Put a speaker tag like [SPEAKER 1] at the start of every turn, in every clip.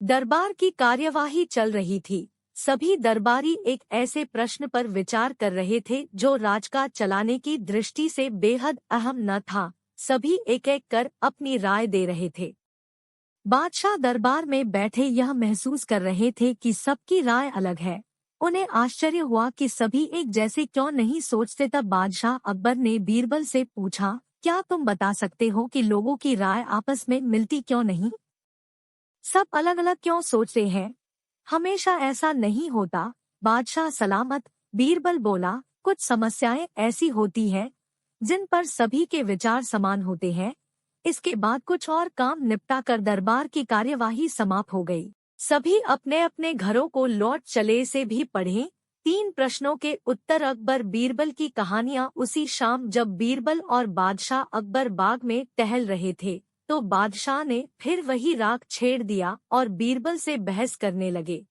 [SPEAKER 1] दरबार की कार्यवाही चल रही थी। सभी दरबारी एक ऐसे प्रश्न पर विचार कर रहे थे जो राजकाज चलाने की दृष्टि से बेहद अहम न था। सभी एक एक कर अपनी राय दे रहे थे। बादशाह दरबार में बैठे यह महसूस कर रहे थे कि सबकी राय अलग है। उन्हें आश्चर्य हुआ कि सभी एक जैसे क्यों नहीं सोचते। तब बादशाह अकबर ने बीरबल से पूछा, क्या तुम बता सकते हो कि लोगों की राय आपस में मिलती क्यों नहीं? सब अलग अलग क्यों सोचते हैं? हमेशा ऐसा नहीं होता। बादशाह सलामत, बीरबल बोला, कुछ समस्याएं ऐसी होती हैं जिन पर सभी के विचार समान होते हैं। इसके बाद कुछ और काम निपटा कर दरबार की कार्यवाही समाप्त हो गई। सभी अपने अपने घरों को लौट चले। से भी पढ़ें 3 प्रश्नों के उत्तर। अकबर बीरबल की कहानियां। उसी शाम जब बीरबल और बादशाह अकबर बाग में टहल रहे थे तो बादशाह ने फिर वही राग छेड़ दिया और बीरबल से बहस करने लगे।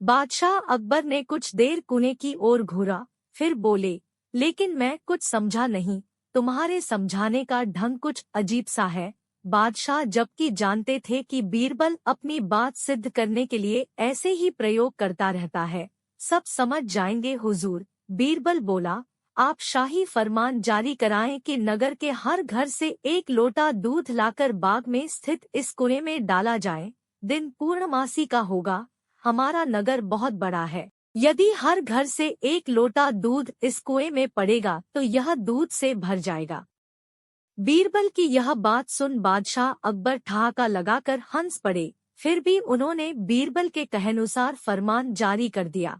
[SPEAKER 1] बादशाह अकबर ने कुछ देर कुएं की ओर घूरा, फिर बोले, लेकिन मैं कुछ समझा नहीं। तुम्हारे समझाने का ढंग कुछ अजीब सा है। बादशाह जबकि जानते थे कि बीरबल अपनी बात सिद्ध करने के लिए ऐसे ही प्रयोग करता रहता है। सब समझ जाएंगे हुजूर। बीरबल बोला, आप शाही फरमान जारी कराएं कि नगर के हर घर से 1 लोटा दूध लाकर बाग में स्थित इस कुएं में डाला जाए। दिन पूर्णमासी का होगा। हमारा नगर बहुत बड़ा है। यदि हर घर से 1 लोटा दूध इस कुएं में पड़ेगा तो यह दूध से भर जाएगा। बीरबल की यह बात सुन बादशाह अकबर ठहाका लगाकर हंस पड़े। फिर भी उन्होंने बीरबल के कहानुसार फरमान जारी कर दिया।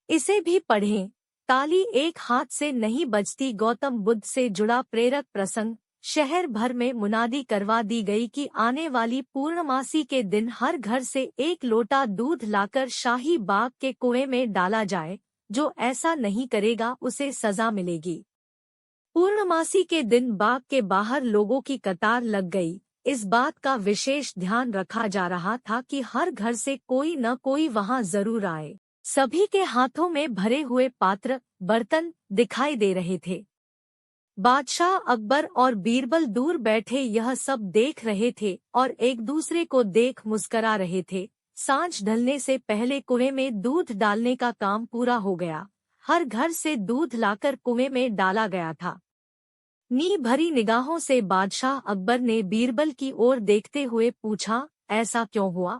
[SPEAKER 1] इसे भी पढ़ें। ताली एक हाथ से नहीं बजती। गौतम बुद्ध से जुड़ा प्रेरक प्रसंग। शहर भर में मुनादी करवा दी गई कि आने वाली पूर्णमासी के दिन हर घर से 1 लोटा दूध लाकर शाही बाग के कुएं में डाला जाए। जो ऐसा नहीं करेगा उसे सजा मिलेगी। पूर्णमासी के दिन बाग के बाहर लोगों की कतार लग गई। इस बात का विशेष ध्यान रखा जा रहा था कि हर घर से कोई न कोई वहां जरूर आए। सभी के हाथों में भरे हुए पात्र, बर्तन दिखाई दे रहे थे। बादशाह अकबर और बीरबल दूर बैठे यह सब देख रहे थे और एक दूसरे को देख मुस्करा रहे थे। सांझ ढलने से पहले कुएं में दूध डालने का काम पूरा हो गया। हर घर से दूध लाकर कुएं में डाला गया था। नी भरी निगाहों से बादशाह अकबर ने बीरबल की ओर देखते हुए पूछा, ऐसा क्यों हुआ?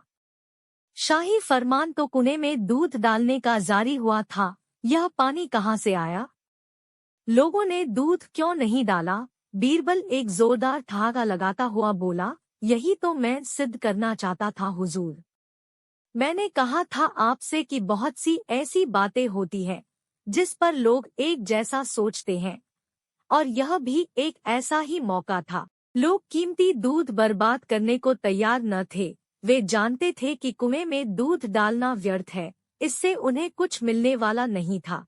[SPEAKER 1] शाही फरमान तो कुएं में दूध डालने का जारी हुआ था। यह पानी कहाँ से आया? लोगों ने दूध क्यों नहीं डाला? बीरबल एक जोरदार ठहाका लगाता हुआ बोला, यही तो मैं सिद्ध करना चाहता था हुजूर। मैंने कहा था आपसे कि बहुत सी ऐसी बातें होती हैं जिस पर लोग एक जैसा सोचते हैं, और यह भी एक ऐसा ही मौका था। लोग कीमती दूध बर्बाद करने को तैयार न थे। वे जानते थे कि कुएं में दूध डालना व्यर्थ है, इससे उन्हें कुछ मिलने वाला नहीं था।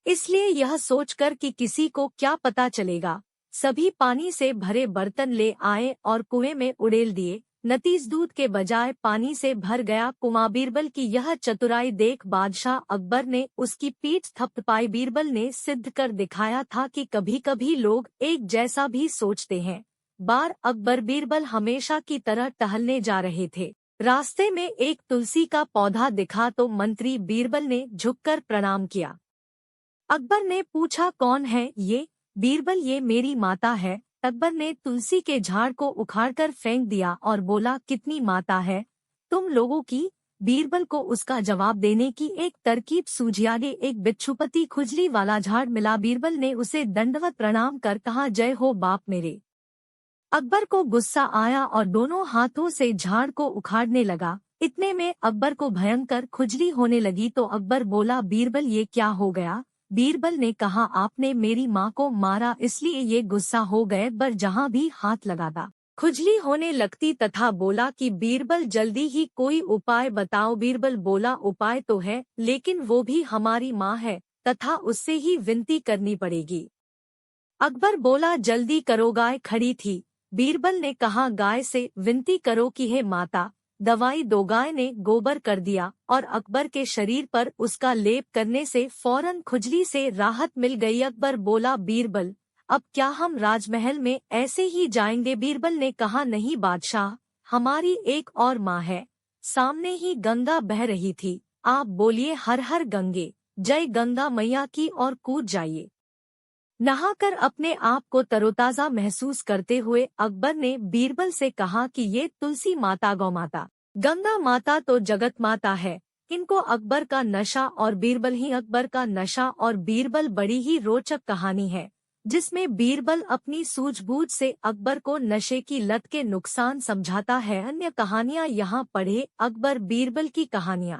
[SPEAKER 1] इसलिए यह सोचकर कि किसी को क्या पता चलेगा, सभी पानी से भरे बर्तन ले आए और कुएं में उड़ेल दिए। नतीज दूध के बजाय पानी से भर गया कुआं। बीरबल की यह चतुराई देख बादशाह अकबर ने उसकी पीठ थपथपाई। बीरबल ने सिद्ध कर दिखाया था कि कभी कभी लोग एक जैसा भी सोचते हैं। बार अकबर बीरबल हमेशा की तरह टहलने जा रहे थे। रास्ते में एक तुलसी का पौधा दिखा तो मंत्री बीरबल ने झुककर प्रणाम किया। अकबर ने पूछा, कौन है ये? बीरबल, ये मेरी माता है। अकबर ने तुलसी के झाड़ को उखाड़कर फेंक दिया और बोला, कितनी माता है तुम लोगों की? बीरबल को उसका जवाब देने की एक तरकीब सूझी। आगे एक बिच्छुपति खुजली वाला झाड़ मिला। बीरबल ने उसे दंडवत प्रणाम कर कहा, जय हो बाप मेरे। अकबर को गुस्सा आया और दोनों हाथों से झाड़ को उखाड़ने लगा। इतने में अकबर को भयंकर खुजली होने लगी तो अकबर बोला, बीरबल ये क्या हो गया? बीरबल ने कहा, आपने मेरी माँ को मारा इसलिए ये गुस्सा हो गए, पर जहाँ भी हाथ लगाता खुजली होने लगती। तथा बोला कि बीरबल जल्दी ही कोई उपाय बताओ। बीरबल बोला, उपाय तो है, लेकिन वो भी हमारी माँ है तथा उससे ही विनती करनी पड़ेगी। अकबर बोला, जल्दी करो, गाय खड़ी थी। बीरबल ने कहा, गाय से विनती करो कि हे माता दवाई दो। गाय ने गोबर कर दिया और अकबर के शरीर पर उसका लेप करने से फौरन खुजली से राहत मिल गई। अकबर बोला, बीरबल अब क्या हम राजमहल में ऐसे ही जाएंगे? बीरबल ने कहा, नहीं बादशाह, हमारी एक और माँ है। सामने ही गंगा बह रही थी। आप बोलिए हर हर गंगे, जय गंगा मैया की, और कूद जाइए। नहाकर अपने आप को तरोताजा महसूस करते हुए अकबर ने बीरबल से कहा कि ये तुलसी माता, गौ माता, गंगा माता तो जगत माता है। इनको अकबर का नशा और बीरबल ही अकबर का नशा और बीरबल बड़ी ही रोचक कहानी है, जिसमें बीरबल अपनी सूझबूझ से अकबर को नशे की लत के नुकसान समझाता है। अन्य कहानियां यहाँ पढ़े। अकबर बीरबल की कहानियां।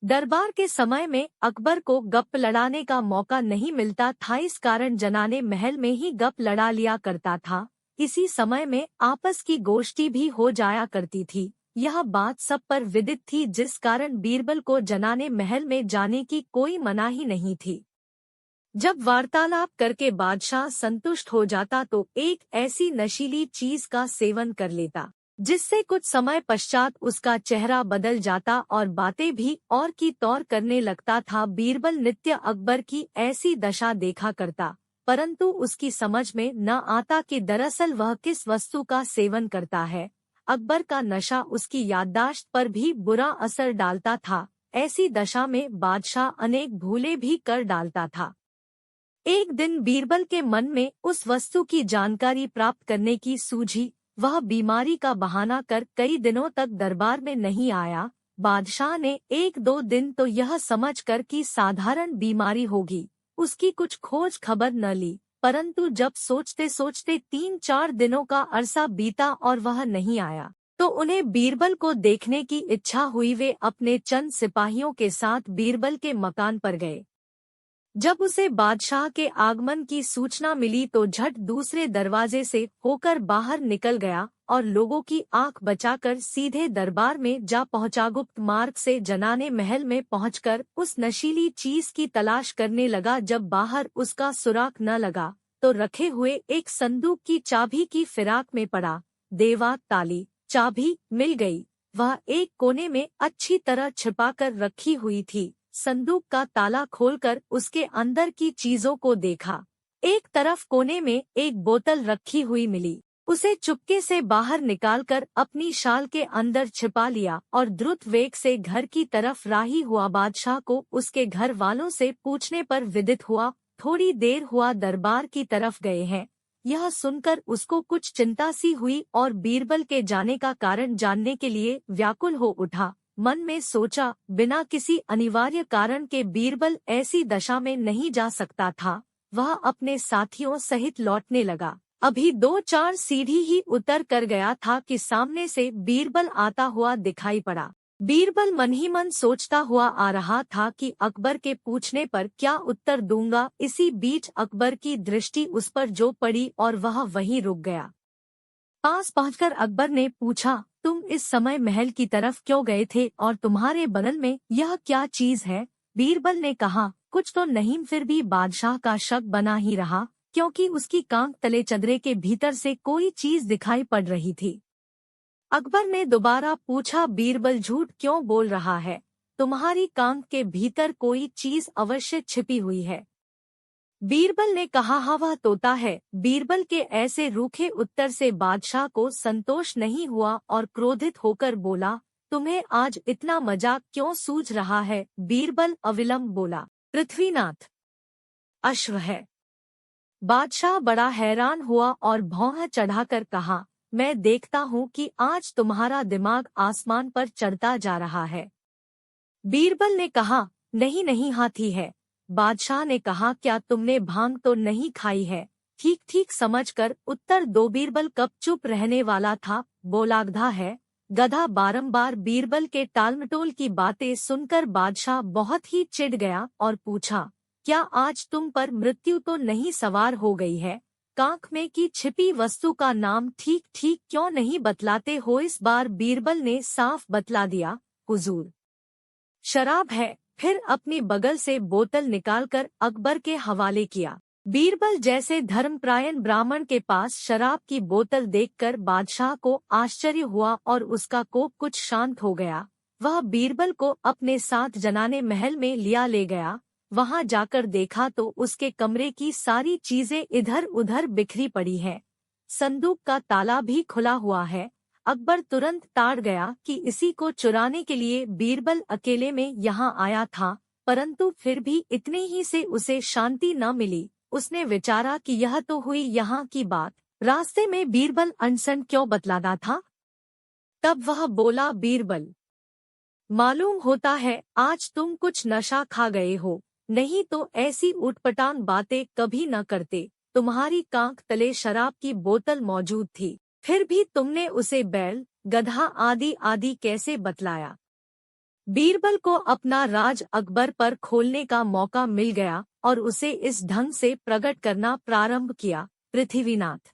[SPEAKER 1] दरबार के समय में अकबर को गप लड़ाने का मौका नहीं मिलता था, इस कारण जनाने महल में ही गप लड़ा लिया करता था। इसी समय में आपस की गोष्ठी भी हो जाया करती थी। यह बात सब पर विदित थी, जिस कारण बीरबल को जनाने महल में जाने की कोई मनाही नहीं थी। जब वार्तालाप करके बादशाह संतुष्ट हो जाता तो एक ऐसी नशीली चीज का सेवन कर लेता, जिससे कुछ समय पश्चात उसका चेहरा बदल जाता और बातें भी और की तौर करने लगता था। बीरबल नित्य अकबर की ऐसी दशा देखा करता, परंतु उसकी समझ में न आता कि दरअसल वह किस वस्तु का सेवन करता है। अकबर का नशा उसकी याददाश्त पर भी बुरा असर डालता था। ऐसी दशा में बादशाह अनेक भूले भी कर डालता था। एक दिन बीरबल के मन में उस वस्तु की जानकारी प्राप्त करने की सूझी। वह बीमारी का बहाना कर कई दिनों तक दरबार में नहीं आया। बादशाह ने एक दो दिन तो यह समझकर कि साधारण बीमारी होगी, उसकी कुछ खोज खबर न ली, परंतु जब सोचते सोचते 3-4 दिनों का अरसा बीता और वह नहीं आया, तो उन्हें बीरबल को देखने की इच्छा हुई। वे अपने चंद सिपाहियों के साथ बीरबल के मकान पर गए। जब उसे बादशाह के आगमन की सूचना मिली तो झट दूसरे दरवाजे से होकर बाहर निकल गया और लोगों की आंख बचाकर सीधे दरबार में जा पहुंचा। गुप्त मार्ग से जनाने महल में पहुंचकर उस नशीली चीज की तलाश करने लगा। जब बाहर उसका सुराग न लगा तो रखे हुए एक संदूक की चाबी की फिराक में पड़ा। देवा ताली चाबी मिल गई। वह एक कोने में अच्छी तरह छिपाकर रखी हुई थी। संदूक का ताला खोलकर उसके अंदर की चीजों को देखा। एक तरफ कोने में एक बोतल रखी हुई मिली। उसे चुपके से बाहर निकालकर अपनी शाल के अंदर छिपा लिया और द्रुत वेग से घर की तरफ राही हुआ। बादशाह को उसके घर वालों से पूछने पर विदित हुआ थोड़ी देर हुआ दरबार की तरफ गए हैं। यह सुनकर उसको कुछ चिंता सी हुई और बीरबल के जाने का कारण जानने के लिए व्याकुल हो उठा। मन में सोचा, बिना किसी अनिवार्य कारण के बीरबल ऐसी दशा में नहीं जा सकता था। वह अपने साथियों सहित लौटने लगा। अभी 2-4 सीढ़ी ही उतर कर गया था कि सामने से बीरबल आता हुआ दिखाई पड़ा। बीरबल मन ही मन सोचता हुआ आ रहा था कि अकबर के पूछने पर क्या उत्तर दूंगा। इसी बीच अकबर की दृष्टि उस पर जो पड़ी और वह वहीं रुक गया। पास पहुंचकर अकबर ने पूछा, तुम इस समय महल की तरफ क्यों गए थे और तुम्हारे बगल में यह क्या चीज है? बीरबल ने कहा, कुछ तो नहीं, फिर भी बादशाह का शक बना ही रहा, क्योंकि उसकी कांख तले चदरे के भीतर से कोई चीज दिखाई पड़ रही थी। अकबर ने दोबारा पूछा, बीरबल झूठ क्यों बोल रहा है? तुम्हारी कांख के भीतर कोई चीज अवश्य छिपी हुई है। बीरबल ने कहा, हाँ वह तोता है। बीरबल के ऐसे रूखे उत्तर से बादशाह को संतोष नहीं हुआ और क्रोधित होकर बोला, तुम्हें आज इतना मजाक क्यों सूझ रहा है? बीरबल अविलंब बोला, पृथ्वीनाथ अश्व है। बादशाह बड़ा हैरान हुआ और भौं चढ़ाकर कहा, मैं देखता हूँ कि आज तुम्हारा दिमाग आसमान पर चढ़ता जा रहा है। बीरबल ने कहा, नहीं नहीं, हाथी है। बादशाह ने कहा, क्या तुमने भांग तो नहीं खाई है? ठीक ठीक समझकर उत्तर दो। बीरबल कब चुप रहने वाला था, बोला, गधा है। गधा। बारंबार बीरबल के टालमटोल की बातें सुनकर बादशाह बहुत ही चिढ़ गया और पूछा, क्या आज तुम पर मृत्यु तो नहीं सवार हो गई है? कांख में की छिपी वस्तु का नाम ठीक ठीक क्यों नहीं बतलाते हो? इस बार बीरबल ने साफ बतला दिया, हुजूर, शराब है। फिर अपनी बगल से बोतल निकालकर अकबर के हवाले किया। बीरबल जैसे धर्मप्रायण ब्राह्मण के पास शराब की बोतल देखकर बादशाह को आश्चर्य हुआ और उसका कोप कुछ शांत हो गया। वह बीरबल को अपने साथ जनाने महल में लिया ले गया। वहां जाकर देखा तो उसके कमरे की सारी चीजें इधर उधर बिखरी पड़ी हैं। संदूक का ताला भी खुला हुआ है। अकबर तुरंत ताड़ गया कि इसी को चुराने के लिए बीरबल अकेले में यहाँ आया था, परंतु फिर भी इतने ही से उसे शांति न मिली। उसने विचारा कि यह तो हुई यहाँ की बात, रास्ते में बीरबल अनसन क्यों बतलाता था। तब वह बोला, बीरबल, मालूम होता है आज तुम कुछ नशा खा गए हो, नहीं तो ऐसी उटपटांग बातें कभी न करते। तुम्हारी कांख तले शराब की बोतल मौजूद थी, फिर भी तुमने उसे बैल, गधा आदि आदि कैसे बतलाया। बीरबल को अपना राज अकबर पर खोलने का मौका मिल गया और उसे इस ढंग से प्रकट करना प्रारंभ किया। पृथ्वीनाथ,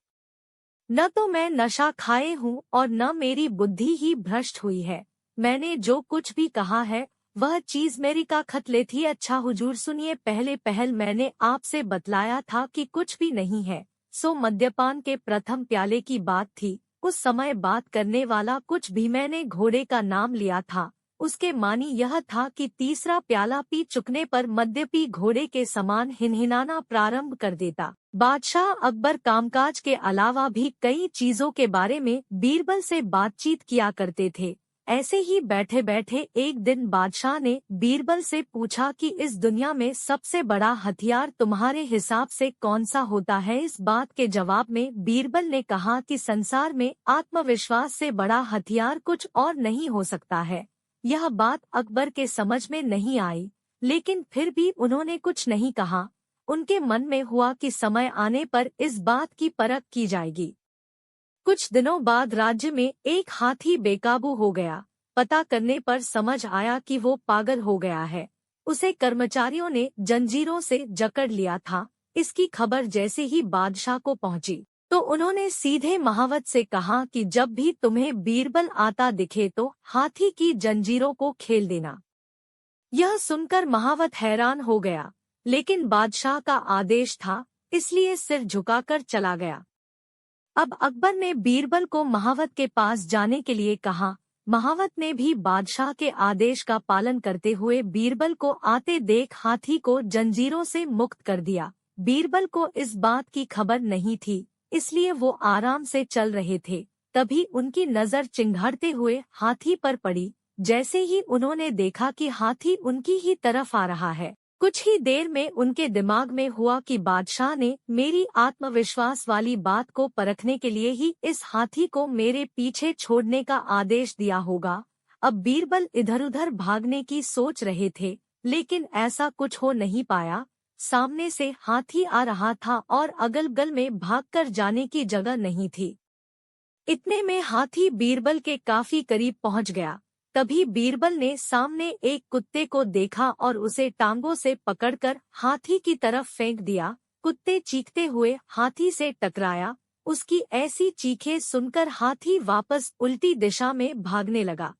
[SPEAKER 1] न तो मैं नशा खाए हूँ और न मेरी बुद्धि ही भ्रष्ट हुई है। मैंने जो कुछ भी कहा है वह चीज मेरी का खत ले थी। अच्छा हुजूर सुनिए, पहले पहल मैंने आपसे बतलाया था कि कुछ भी नहीं है, सो मद्यपान के प्रथम प्याले की बात थी। उस समय बात करने वाला कुछ भी मैंने घोड़े का नाम लिया था, उसके मानी यह था कि तीसरा प्याला पी चुकने पर मद्यपी घोड़े के समान हिनहिनाना प्रारंभ कर देता। बादशाह अकबर कामकाज के अलावा भी कई चीजों के बारे में बीरबल से बातचीत किया करते थे। ऐसे ही बैठे बैठे एक दिन बादशाह ने बीरबल से पूछा कि इस दुनिया में सबसे बड़ा हथियार तुम्हारे हिसाब से कौन सा होता है। इस बात के जवाब में बीरबल ने कहा कि संसार में आत्मविश्वास से बड़ा हथियार कुछ और नहीं हो सकता है। यह बात अकबर के समझ में नहीं आई, लेकिन फिर भी उन्होंने कुछ नहीं कहा। उनके मन में हुआ कि समय आने पर इस बात की परख की जाएगी। कुछ दिनों बाद राज्य में एक हाथी बेकाबू हो गया। पता करने पर समझ आया कि वो पागल हो गया है। उसे कर्मचारियों ने जंजीरों से जकड़ लिया था। इसकी खबर जैसे ही बादशाह को पहुंची तो उन्होंने सीधे महावत से कहा कि जब भी तुम्हें बीरबल आता दिखे तो हाथी की जंजीरों को खेल देना। यह सुनकर महावत हैरान हो गया, लेकिन बादशाह का आदेश था, इसलिए सिर झुकाकर चला गया। अब अकबर ने बीरबल को महावत के पास जाने के लिए कहा। महावत ने भी बादशाह के आदेश का पालन करते हुए बीरबल को आते देख हाथी को जंजीरों से मुक्त कर दिया। बीरबल को इस बात की खबर नहीं थी, इसलिए वो आराम से चल रहे थे। तभी उनकी नजर चिंघाड़ते हुए हाथी पर पड़ी। जैसे ही उन्होंने देखा कि हाथी उनकी ही तरफ आ रहा है, कुछ ही देर में उनके दिमाग में हुआ कि बादशाह ने मेरी आत्मविश्वास वाली बात को परखने के लिए ही इस हाथी को मेरे पीछे छोड़ने का आदेश दिया होगा। अब बीरबल इधर-उधर भागने की सोच रहे थे, लेकिन ऐसा कुछ हो नहीं पाया। सामने से हाथी आ रहा था और अगल-बगल में भागकर जाने की जगह नहीं थी। इतने में हाथी बीरबल के काफी करीब पहुंच गया। तभी बीरबल ने सामने एक कुत्ते को देखा और उसे टांगों से पकड़कर हाथी की तरफ फेंक दिया। कुत्ते चीखते हुए हाथी से टकराया। उसकी ऐसी चीखें सुनकर हाथी वापस उल्टी दिशा में भागने लगा।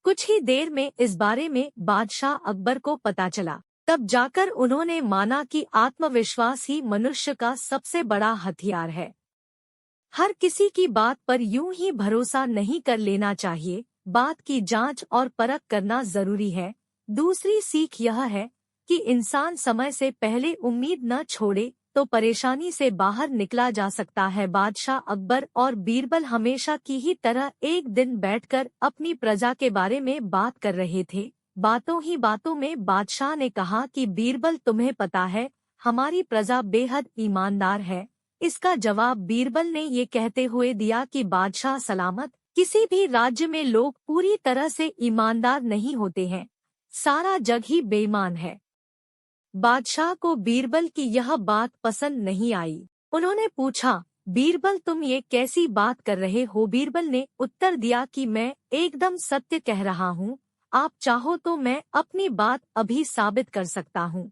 [SPEAKER 1] कुछ ही देर में इस बारे में बादशाह अकबर को पता चला। तब जाकर उन्होंने माना कि आत्मविश्वास ही मनुष्य का सबसे बड़ा हथियार है। हर किसी की बात पर यूं ही भरोसा नहीं कर लेना चाहिए, बात की जांच और परख करना जरूरी है। दूसरी सीख यह है कि इंसान समय से पहले उम्मीद न छोड़े तो परेशानी से बाहर निकला जा सकता है। बादशाह अकबर और बीरबल हमेशा की ही तरह एक दिन बैठकर अपनी प्रजा के बारे में बात कर रहे थे। बातों ही बातों में बादशाह ने कहा कि बीरबल, तुम्हें पता है हमारी प्रजा बेहद ईमानदार है। इसका जवाब बीरबल ने ये कहते हुए दिया कि बादशाह सलामत, किसी भी राज्य में लोग पूरी तरह से ईमानदार नहीं होते हैं, सारा जग ही बेईमान है। बादशाह को बीरबल की यह बात पसंद नहीं आई। उन्होंने पूछा, बीरबल तुम ये कैसी बात कर रहे हो। बीरबल ने उत्तर दिया कि मैं एकदम सत्य कह रहा हूँ, आप चाहो तो मैं अपनी बात अभी साबित कर सकता हूँ।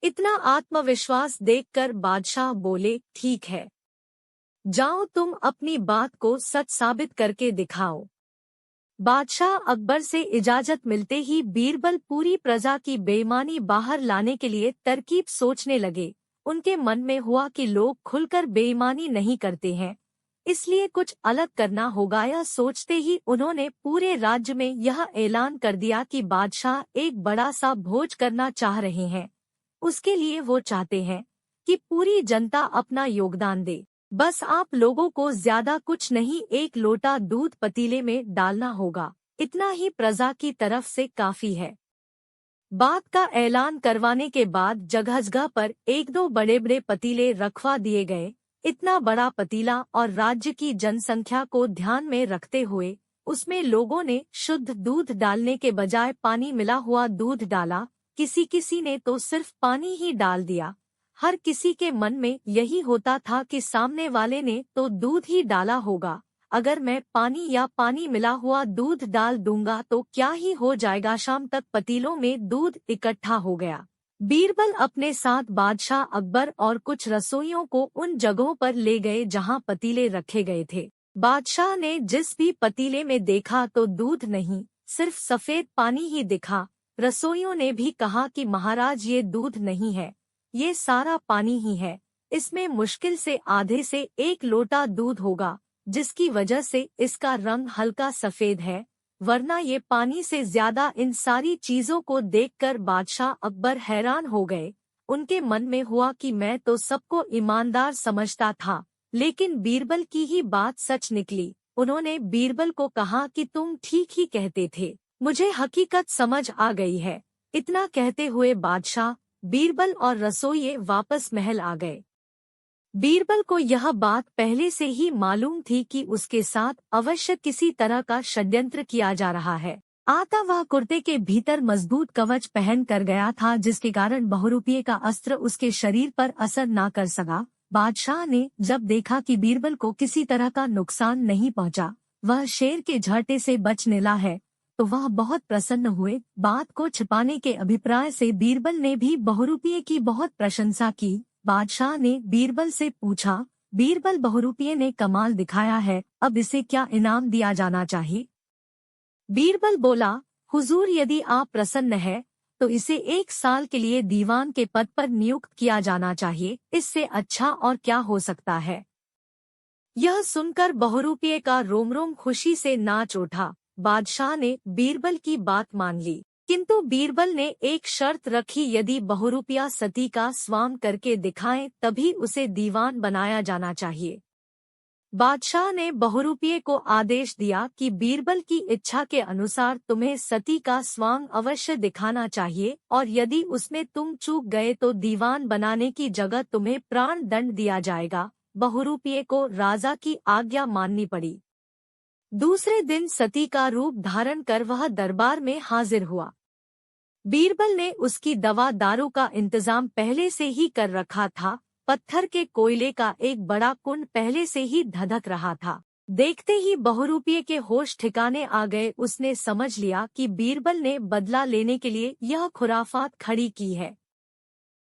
[SPEAKER 1] इतना आत्मविश्वास देखकर बादशाह बोले, ठीक है, जाओ तुम अपनी बात को सच साबित करके दिखाओ। बादशाह अकबर से इजाजत मिलते ही बीरबल पूरी प्रजा की बेईमानी बाहर लाने के लिए तरकीब सोचने लगे। उनके मन में हुआ कि लोग खुलकर बेईमानी नहीं करते हैं, इसलिए कुछ अलग करना होगा। यह सोचते ही उन्होंने पूरे राज्य में यह ऐलान कर दिया कि बादशाह एक बड़ा सा भोज करना चाह रहे हैं। उसके लिए वो चाहते हैं कि पूरी जनता अपना योगदान दे। बस आप लोगों को ज्यादा कुछ नहीं, एक लोटा दूध पतीले में डालना होगा, इतना ही प्रजा की तरफ से काफी है। बात का ऐलान करवाने के बाद जगह जगह पर एक दो बड़े बड़े पतीले रखवा दिए गए। इतना बड़ा पतीला और राज्य की जनसंख्या को ध्यान में रखते हुए उसमें लोगों ने शुद्ध दूध डालने के बजाय पानी मिला हुआ दूध डाला। किसी किसी ने तो सिर्फ पानी ही डाल दिया। हर किसी के मन में यही होता था कि सामने वाले ने तो दूध ही डाला होगा, अगर मैं पानी या पानी मिला हुआ दूध डाल दूंगा तो क्या ही हो जाएगा। शाम तक पतीलों में दूध इकट्ठा हो गया। बीरबल अपने साथ बादशाह अकबर और कुछ रसोइयों को उन जगहों पर ले गए जहां पतीले रखे गए थे। बादशाह ने जिस भी पतीले में देखा तो दूध नहीं, सिर्फ सफेद पानी ही दिखा। रसोइयों ने भी कहा कि महाराज, ये दूध नहीं है, ये सारा पानी ही है। इसमें मुश्किल से आधे से एक लोटा दूध होगा, जिसकी वजह से इसका रंग हल्का सफेद है, वरना ये पानी से ज्यादा। इन सारी चीजों को देखकर बादशाह अकबर हैरान हो गए। उनके मन में हुआ कि मैं तो सबको ईमानदार समझता था, लेकिन बीरबल की ही बात सच निकली। उन्होंने बीरबल को कहा कि तुम ठीक ही कहते थे, मुझे हकीकत समझ आ गई है। इतना कहते हुए बादशाह, बीरबल और रसोइये वापस महल आ गए। बीरबल को यह बात पहले से ही मालूम थी कि उसके साथ अवश्य किसी तरह का षड्यंत्र किया जा रहा है। आता वह कुर्ते के भीतर मजबूत कवच पहन कर गया था, जिसके कारण बहुरूपिये का अस्त्र उसके शरीर पर असर न कर सका। बादशाह ने जब देखा कि बीरबल को किसी तरह का नुकसान नहीं पहुंचा, वह शेर के झटके से बच निकला है, तो वह बहुत प्रसन्न हुए। बात को छिपाने के अभिप्राय से बीरबल ने भी बहुरूपिये की बहुत प्रशंसा की। बादशाह ने बीरबल से पूछा, बीरबल, बहुरूपिये ने कमाल दिखाया है, अब इसे क्या इनाम दिया जाना चाहिए? बीरबल बोला, हुजूर, यदि आप प्रसन्न हैं, तो इसे 1 साल के लिए दीवान के पद पर नियुक्त किया जाना चाहिए। इससे अच्छा और क्या हो सकता है? यह सुनकर बहुरूपिये का रोम रोम खुशी से नाच उठा। बादशाह ने बीरबल की बात मान ली, किंतु बीरबल ने एक शर्त रखी, यदि बहुरूपिया सती का स्वांग करके दिखाएं तभी उसे दीवान बनाया जाना चाहिए। बादशाह ने बहुरूपिये को आदेश दिया कि बीरबल की इच्छा के अनुसार तुम्हें सती का स्वांग अवश्य दिखाना चाहिए, और यदि उसमें तुम चूक गए तो दीवान बनाने की जगह तुम्हें प्राण दंड दिया जाएगा। बहुरूपिये को राजा की आज्ञा माननी पड़ी। दूसरे दिन सती का रूप धारण कर वह दरबार में हाजिर हुआ। बीरबल ने उसकी दवा दारू का इंतजाम पहले से ही कर रखा था। पत्थर के कोयले का एक बड़ा कुंड पहले से ही धधक रहा था। देखते ही बहुरूपिये के होश ठिकाने आ गए। उसने समझ लिया कि बीरबल ने बदला लेने के लिए यह खुराफात खड़ी की है,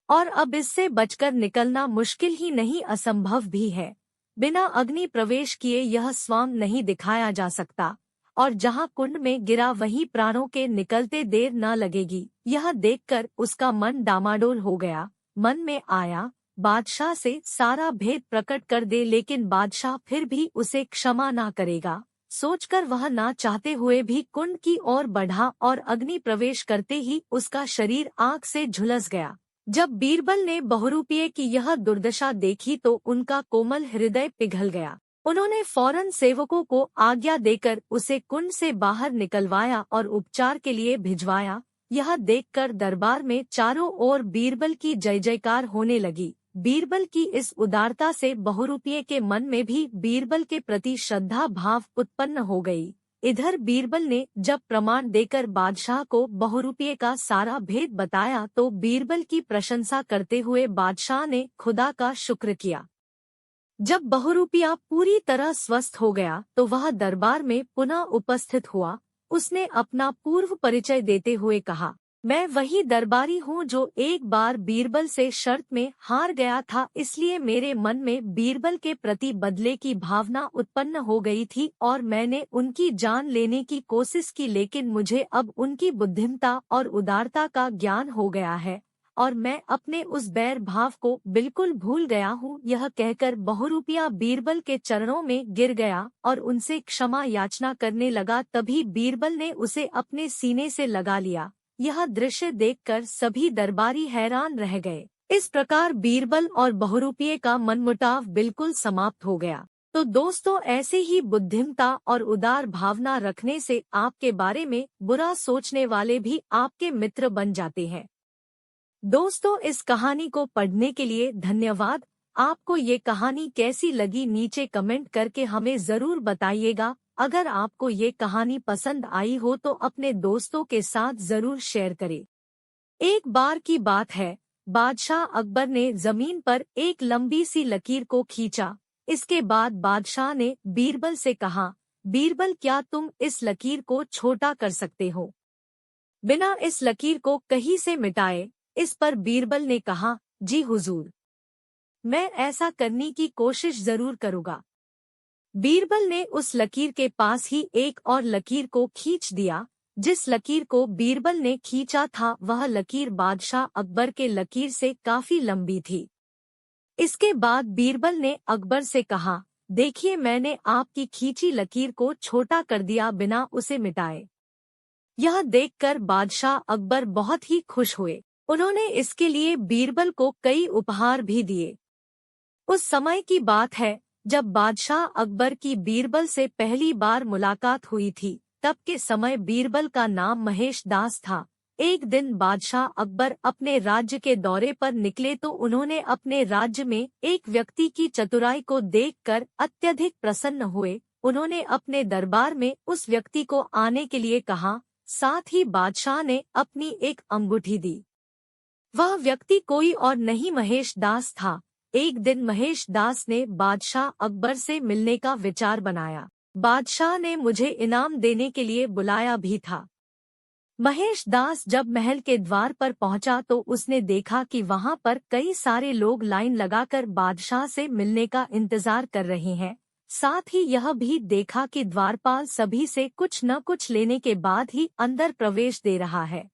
[SPEAKER 1] और अब इससे बचकर निकलना मुश्किल ही नहीं, असंभव भी है। बिना अग्नि प्रवेश किए यह स्वांग नहीं दिखाया जा सकता, और जहां कुंड में गिरा वहीं प्राणों के निकलते देर न लगेगी। यह देखकर उसका मन डामाडोल हो गया। मन में आया, बादशाह से सारा भेद प्रकट कर दे, लेकिन बादशाह फिर भी उसे क्षमा ना करेगा। सोचकर वह ना चाहते हुए भी कुंड की ओर बढ़ा, और अग्नि प्रवेश करते ही उसका शरीर आग से झुलस गया। जब बीरबल ने बहुरूपिये की यह दुर्दशा देखी तो उनका कोमल हृदय पिघल गया। उन्होंने फौरन सेवकों को आज्ञा देकर उसे कुंड से बाहर निकलवाया और उपचार के लिए भिजवाया। यह देखकर दरबार में चारों ओर बीरबल की जय जयकार होने लगी। बीरबल की इस उदारता से बहुरूपिये के मन में भी बीरबल के प्रति श्रद्धा भाव उत्पन्न हो गई। इधर बीरबल ने जब प्रमाण देकर बादशाह को बहुरूपिये का सारा भेद बताया तो बीरबल की प्रशंसा करते हुए बादशाह ने खुदा का शुक्र किया। जब बहुरूपिया पूरी तरह स्वस्थ हो गया तो वह दरबार में पुनः उपस्थित हुआ। उसने अपना पूर्व परिचय देते हुए कहा, मैं वही दरबारी हूँ जो एक बार बीरबल से शर्त में हार गया था, इसलिए मेरे मन में बीरबल के प्रति बदले की भावना उत्पन्न हो गई थी और मैंने उनकी जान लेने की कोशिश की, लेकिन मुझे अब उनकी बुद्धिमता और उदारता का ज्ञान हो गया है और मैं अपने उस बैर भाव को बिल्कुल भूल गया हूँ। यह कहकर बहुरूपिया बीरबल के चरणों में गिर गया और उनसे क्षमा याचना करने लगा। तभी बीरबल ने उसे अपने सीने से लगा लिया। यह दृश्य देखकर सभी दरबारी हैरान रह गए। इस प्रकार बीरबल और बहुरूपिये का मनमुटाव बिल्कुल समाप्त हो गया। तो दोस्तों, ऐसे ही बुद्धिमता और उदार भावना रखने से आपके बारे में बुरा सोचने वाले भी आपके मित्र बन जाते हैं। दोस्तों, इस कहानी को पढ़ने के लिए धन्यवाद। आपको ये कहानी कैसी लगी नीचे कमेंट करके हमें जरूर बताइएगा। अगर आपको ये कहानी पसंद आई हो तो अपने दोस्तों के साथ जरूर शेयर करें। एक बार की बात है, बादशाह अकबर ने जमीन पर एक लंबी सी लकीर को खींचा। इसके बाद बादशाह ने बीरबल से कहा, बीरबल, क्या तुम इस लकीर को छोटा कर सकते हो, बिना इस लकीर को कहीं से मिटाए? इस पर बीरबल ने कहा, जी हुजूर, मैं ऐसा करने की कोशिश जरूर करूँगा। बीरबल ने उस लकीर के पास ही एक और लकीर को खींच दिया। जिस लकीर को बीरबल ने खींचा था वह लकीर बादशाह अकबर के लकीर से काफी लंबी थी। इसके बाद बीरबल ने अकबर से कहा, देखिए, मैंने आपकी खींची लकीर को छोटा कर दिया बिना उसे मिटाए। यह देखकर बादशाह अकबर बहुत ही खुश हुए। उन्होंने इसके लिए बीरबल को कई उपहार भी दिए। उस समय की बात है जब बादशाह अकबर की बीरबल से पहली बार मुलाकात हुई थी। तब के समय बीरबल का नाम महेश दास था। एक दिन बादशाह अकबर अपने राज्य के दौरे पर निकले तो उन्होंने अपने राज्य में एक व्यक्ति की चतुराई को देखकर अत्यधिक प्रसन्न हुए। उन्होंने अपने दरबार में उस व्यक्ति को आने के लिए कहा। साथ ही बादशाह ने अपनी एक अंगूठी दी। वह व्यक्ति कोई और नहीं महेश दास था। एक दिन महेश दास ने बादशाह अकबर से मिलने का विचार बनाया। बादशाह ने मुझे इनाम देने के लिए बुलाया भी था। महेश दास जब महल के द्वार पर पहुंचा तो उसने देखा कि वहां पर कई सारे लोग लाइन लगाकर बादशाह से मिलने का इंतजार कर रहे हैं। साथ ही यह भी देखा कि द्वारपाल सभी से कुछ न कुछ लेने के बाद ही अंदर प्रवेश दे रहा है।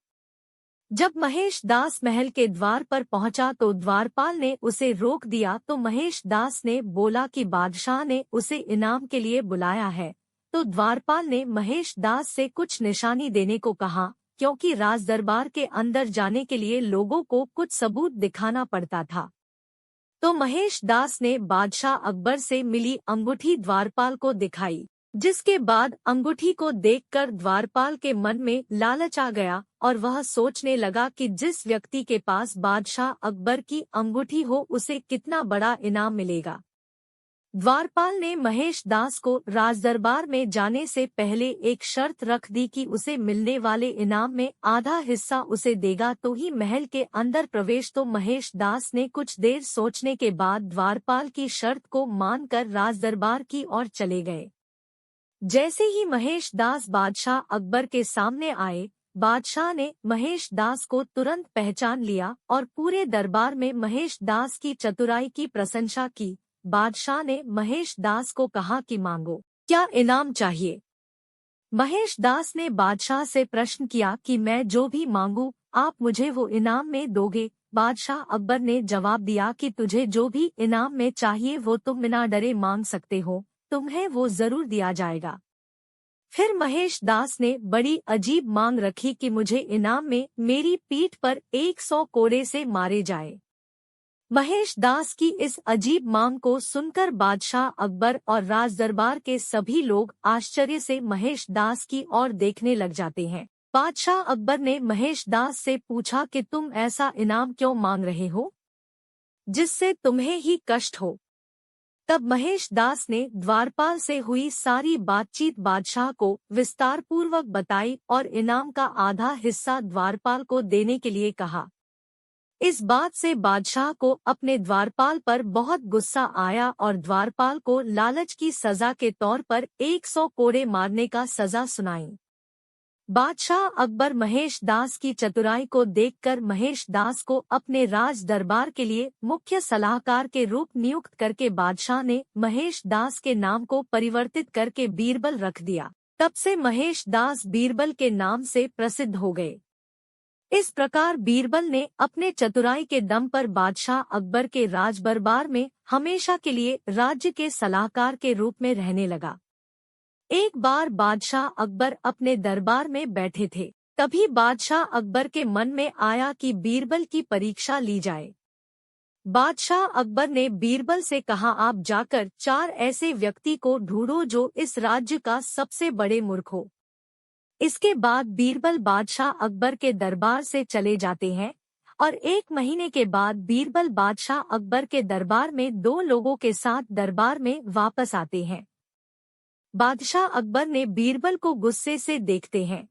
[SPEAKER 1] जब महेश दास महल के द्वार पर पहुंचा तो द्वारपाल ने उसे रोक दिया तो महेश दास ने बोला कि बादशाह ने उसे इनाम के लिए बुलाया है। तो द्वारपाल ने महेश दास से कुछ निशानी देने को कहा, क्योंकि राजदरबार के अंदर जाने के लिए लोगों को कुछ सबूत दिखाना पड़ता था। तो महेश दास ने बादशाह अकबर से मिली अंगूठी द्वारपाल को दिखाई, जिसके बाद अंगूठी को देखकर द्वारपाल के मन में लालच आ गया और वह सोचने लगा कि जिस व्यक्ति के पास बादशाह अकबर की अंगूठी हो उसे कितना बड़ा इनाम मिलेगा। द्वारपाल ने महेश दास को राजदरबार में जाने से पहले एक शर्त रख दी कि उसे मिलने वाले इनाम में आधा हिस्सा उसे देगा तो ही महल के अंदर प्रवेश। तो महेश दास ने कुछ देर सोचने के बाद द्वारपाल की शर्त को मानकर राजदरबार की ओर चले गए। जैसे ही महेश दास बादशाह अकबर के सामने आए, बादशाह ने महेश दास को तुरंत पहचान लिया और पूरे दरबार में महेश दास की चतुराई की प्रशंसा की। बादशाह ने महेश दास को कहा कि मांगो, क्या इनाम चाहिए? महेश दास ने बादशाह से प्रश्न किया कि मैं जो भी मांगू आप मुझे वो इनाम में दोगे? बादशाह अकबर ने जवाब दिया कि तुझे जो भी इनाम में चाहिए वो तुम बिना डरे मांग सकते हो, तुम्हें वो जरूर दिया जाएगा। फिर महेश दास ने बड़ी अजीब मांग रखी कि मुझे इनाम में मेरी पीठ पर 100 कोड़े से मारे जाए। महेश दास की इस अजीब मांग को सुनकर बादशाह अकबर और राजदरबार के सभी लोग आश्चर्य से महेश दास की ओर देखने लग जाते हैं। बादशाह अकबर ने महेश दास से पूछा कि तुम ऐसा इनाम क्यों मांग रहे हो जिससे तुम्हें ही कष्ट हो? तब महेश दास ने द्वारपाल से हुई सारी बातचीत बादशाह को विस्तार पूर्वक बताई और इनाम का आधा हिस्सा द्वारपाल को देने के लिए कहा। इस बात से बादशाह को अपने द्वारपाल पर बहुत गुस्सा आया और द्वारपाल को लालच की सजा के तौर पर 100 कोड़े मारने का सजा सुनाई। बादशाह अकबर महेश दास की चतुराई को देखकर महेश दास को अपने राज दरबार के लिए मुख्य सलाहकार के रूप नियुक्त करके बादशाह ने महेश दास के नाम को परिवर्तित करके बीरबल रख दिया। तब से महेश दास बीरबल के नाम से प्रसिद्ध हो गए। इस प्रकार बीरबल ने अपने चतुराई के दम पर बादशाह अकबर के राज दरबार में हमेशा के लिए राज्य के सलाहकार के रूप में रहने लगा। एक बार बादशाह अकबर अपने दरबार में बैठे थे। तभी बादशाह अकबर के मन में आया कि बीरबल की परीक्षा ली जाए। बादशाह अकबर ने बीरबल से कहा, आप जाकर 4 ऐसे व्यक्ति को ढूंढो जो इस राज्य का सबसे बड़े मूर्ख हो। इसके बाद बीरबल बादशाह अकबर के दरबार से चले जाते हैं और 1 महीने के बाद बीरबल बादशाह अकबर के दरबार में 2 लोगों के साथ दरबार में वापस आते हैं। बादशाह अकबर ने बीरबल को गुस्से से देखते हैं।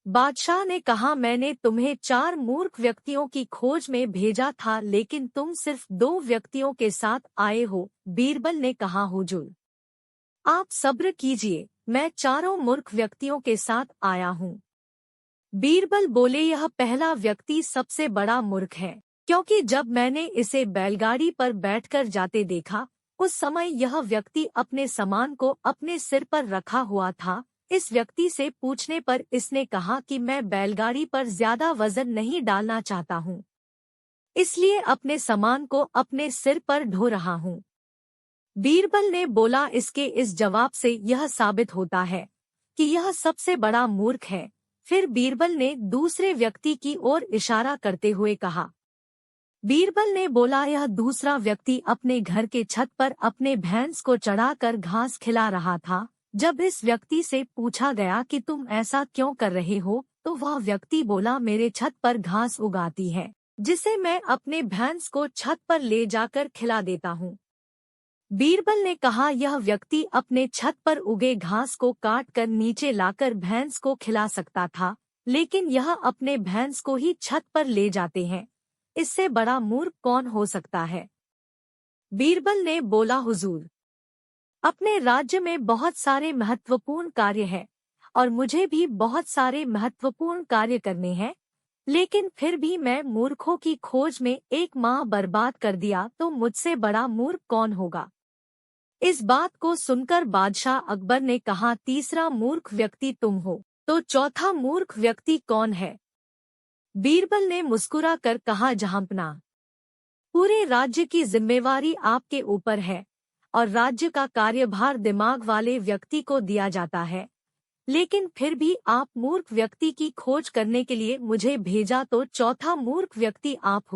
[SPEAKER 1] बादशाह ने कहा, मैंने तुम्हें 4 मूर्ख व्यक्तियों की खोज में भेजा था, लेकिन तुम सिर्फ 2 व्यक्तियों के साथ आए हो। बीरबल ने कहा, हुजूर, आप सब्र कीजिए, मैं 4 मूर्ख व्यक्तियों के साथ आया हूँ। बीरबल बोले, यह पहला व्यक्ति सबसे बड़ा मूर्ख है, क्योंकि जब मैंने इसे बैलगाड़ी पर बैठकर जाते देखा, उस समय यह व्यक्ति अपने सामान को अपने सिर पर रखा हुआ था। इस व्यक्ति से पूछने पर इसने कहा कि मैं बैलगाड़ी पर ज्यादा वजन नहीं डालना चाहता हूँ, इसलिए अपने सामान को अपने सिर पर ढो रहा हूँ। बीरबल ने बोला, इसके इस जवाब से यह साबित होता है कि यह सबसे बड़ा मूर्ख है। फिर बीरबल ने दूसरे व्यक्ति की ओर इशारा करते हुए कहा। बीरबल ने बोला, यह दूसरा व्यक्ति अपने घर के छत पर अपने भैंस को चढ़ाकर घास खिला रहा था। जब इस व्यक्ति से पूछा गया कि तुम ऐसा क्यों कर रहे हो, तो वह व्यक्ति बोला, मेरे छत पर घास उगाती है, जिसे मैं अपने भैंस को छत पर ले जाकर खिला देता हूँ। बीरबल ने कहा, यह व्यक्ति अपने छत पर उगे घास को काट कर नीचे लाकर भैंस को खिला सकता था, लेकिन यह अपने भैंस को ही छत पर ले जाते हैं। इससे बड़ा मूर्ख कौन हो सकता है? बीरबल ने बोला, हुजूर, अपने राज्य में बहुत सारे महत्वपूर्ण कार्य हैं और मुझे भी बहुत सारे महत्वपूर्ण कार्य करने हैं, लेकिन फिर भी मैं मूर्खों की खोज में 1 माह बर्बाद कर दिया, तो मुझसे बड़ा मूर्ख कौन होगा? इस बात को सुनकर बादशाह अकबर ने कहा, तीसरा मूर्ख व्यक्ति तुम हो, तो चौथा मूर्ख व्यक्ति कौन है? बीरबल ने मुस्कुरा कर कहा, जहांपना, पूरे राज्य की जिम्मेवारी आपके ऊपर है और राज्य का कार्यभार दिमाग वाले व्यक्ति को दिया जाता है, लेकिन फिर भी आप मूर्ख व्यक्ति की खोज करने के लिए मुझे भेजा, तो चौथा मूर्ख व्यक्ति आप हो।